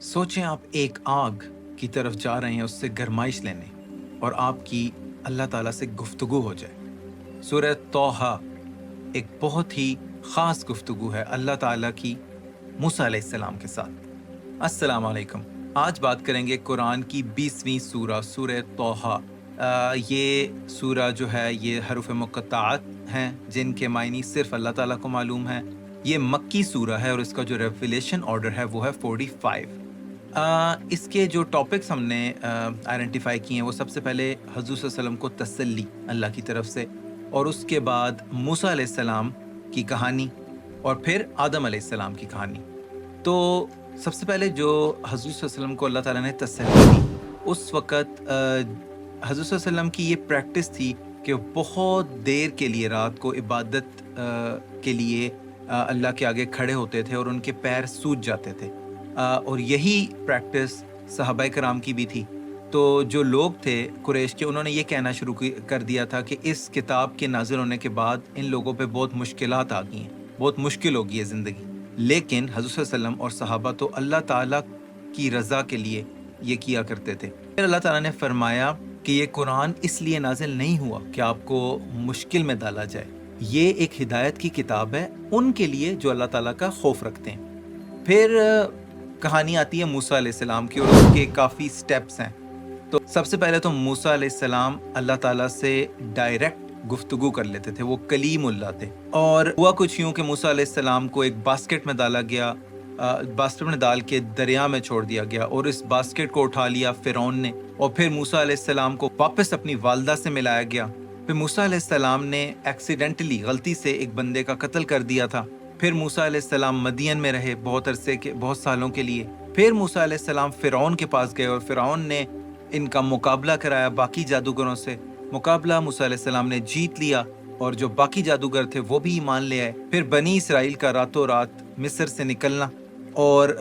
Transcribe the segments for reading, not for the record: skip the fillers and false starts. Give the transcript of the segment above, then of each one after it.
सोचें आप एक आग की तरफ जा रहे हैं उससे गरमाइश लेने और आपकी अल्लाह ताला से गुफ्तगू हो जाए। सूरह तौहा एक बहुत ही ख़ास गुफ्तगू है अल्लाह ताला की मूसा अलैहिस्सलाम के साथ। अस्सलाम वालेकुम। आज बात करेंगे कुरान की 20वीं सूरह सूरह तौहा। ये सूरह जो है ये हरूफ मुक़त्तआत हैं जिनके मायनी सिर्फ अल्लाह ताला को मालूम है। ये मक्की सूरह है और इसका जो रेवलेशन ऑर्डर है वो है 45। इसके जो टॉपिक्स हमने आइडेंटिफाई किए हैं वो सबसे पहले हज़ूर सल्लल्लाहु अलैहि वसल्लम को तसल्ली अल्लाह की तरफ से, और उसके बाद मूसा अलैहिस्सलाम की कहानी, और फिर आदम अलैहिस्सलाम की कहानी। तो सबसे पहले जो हज़ूर सल्लल्लाहु अलैहि वसल्लम को अल्लाह ताला ने तसल्ली दी, उस वक़्त हज़ूर सल्लल्लाहु अलैहि वसल्लम की ये प्रैक्टिस थी कि वो बहुत देर के लिए रात को इबादत के लिए अल्लाह के आगे खड़े होते थे और उनके पैर सूज जाते थे। और यही प्रैक्टिस सहाबाए कराम की भी थी। तो जो लोग थे कुरैश के, उन्होंने ये कहना शुरू कर दिया था कि इस किताब के नाज़िल होने के बाद इन लोगों पे बहुत मुश्किलात आ गई हैं, बहुत मुश्किल हो गई है ज़िंदगी। लेकिन हज़रत सल्लल्लाहु अलैहि वसल्लम और सहाबा तो अल्लाह ताला की रज़ा के लिए ये किया करते थे। फिर अल्लाह ताला ने फरमाया कि ये कुरान इसलिए नाज़िल नहीं हुआ कि आपको मुश्किल में डाला जाए, ये एक हिदायत की किताब है उनके लिए जो अल्लाह ताला का खौफ रखते हैं। फिर कहानी आती है मूसा अलैहिस्सलाम की और उसके काफ़ी स्टेप्स हैं। तो सबसे पहले तो मूसा अलैहिस्सलाम अल्लाह ताला से डायरेक्ट गुफ्तगू कर लेते थे, वो कलीमुल्लाह थे। और हुआ कुछ यूँ कि मूसा अलैहिस्सलाम को एक बास्केट में डाला गया, बास्केट में डाल के दरिया में छोड़ दिया गया, और इस बास्केट को उठा लिया फ़िरौन ने, और फिर मूसा अलैहिस्सलाम को वापस अपनी वालदा से मिलाया गया। फिर मूसा अलैहिस्सलाम ने एक्सीडेंटली गलती से एक बंदे का कत्ल कर दिया था। फिर मूसा अलैहिस्सलाम मदियन में रहे बहुत सालों के लिए। फिर मूसा अलैहिस्सलाम फ़िरौन के पास गए और फ़िरौन ने इनका मुकाबला कराया बाकी जादूगरों से। मुकाबला मूसा अलैहिस्सलाम ने जीत लिया और जो बाकी जादूगर थे वो भी ईमान ले आए। फिर बनी इसराइल का रातों रात मिस्र से निकलना और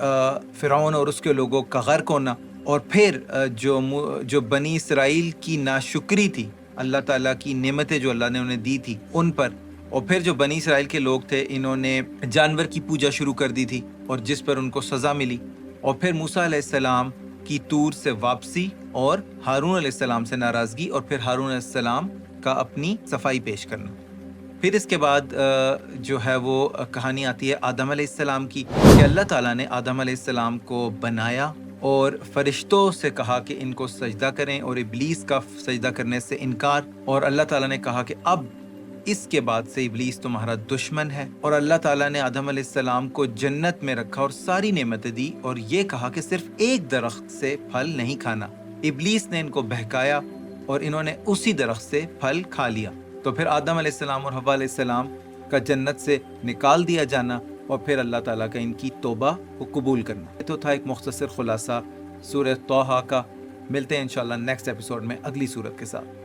फ़िरौन और उसके लोगों का गर्क होना, और फिर जो बनी इसराइल की नाशुक्री थी अल्लाह ताला की नेमतें जो अल्लाह ने उन्हें दी थी उन पर, और फिर जो बनी इसराइल के लोग थे इन्होंने जानवर की पूजा शुरू कर दी थी और जिस पर उनको सज़ा मिली। और फिर मूसा अलैहिस्सलाम की तूर से वापसी और हारून अलैहिस्सलाम से नाराज़गी, और फिर हारून अलैहिस्सलाम का अपनी सफाई पेश करना। फिर इसके बाद जो है वो कहानी आती है आदम अलैहिस्सलाम की कि अल्लाह ताला ने आदम अलैहिस्सलाम को बनाया और फरिश्तों से कहा कि इनको सजदा करें, और इब्लीस का सजदा करने से इनकार, और अल्लाह ताला ने कहा कि अब इसके बाद से इब्लीस तुम्हारा दुश्मन है। और अल्लाह ताला ने आदम अलैहिस्सलाम को जन्नत में रखा और सारी नेमतें दी, और ये कहा कि सिर्फ एक दरख्त से फल नहीं खाना। इब्लीस ने इनको बहकाया और इन्होंने उसी दरख्त से फल खा लिया। तो फिर आदम अलैहिस्सलाम और हव्वा अलैहिस्सलाम का जन्नत से निकाल दिया जाना, और फिर अल्लाह ताला का इनकी तौबा को कबूल करना। ये तो था एक मुख्तसर खुलासा सूरह तौहा का। मिलते हैं इंशाल्लाह नेक्स्ट एपिसोड में अगली सूरत के साथ।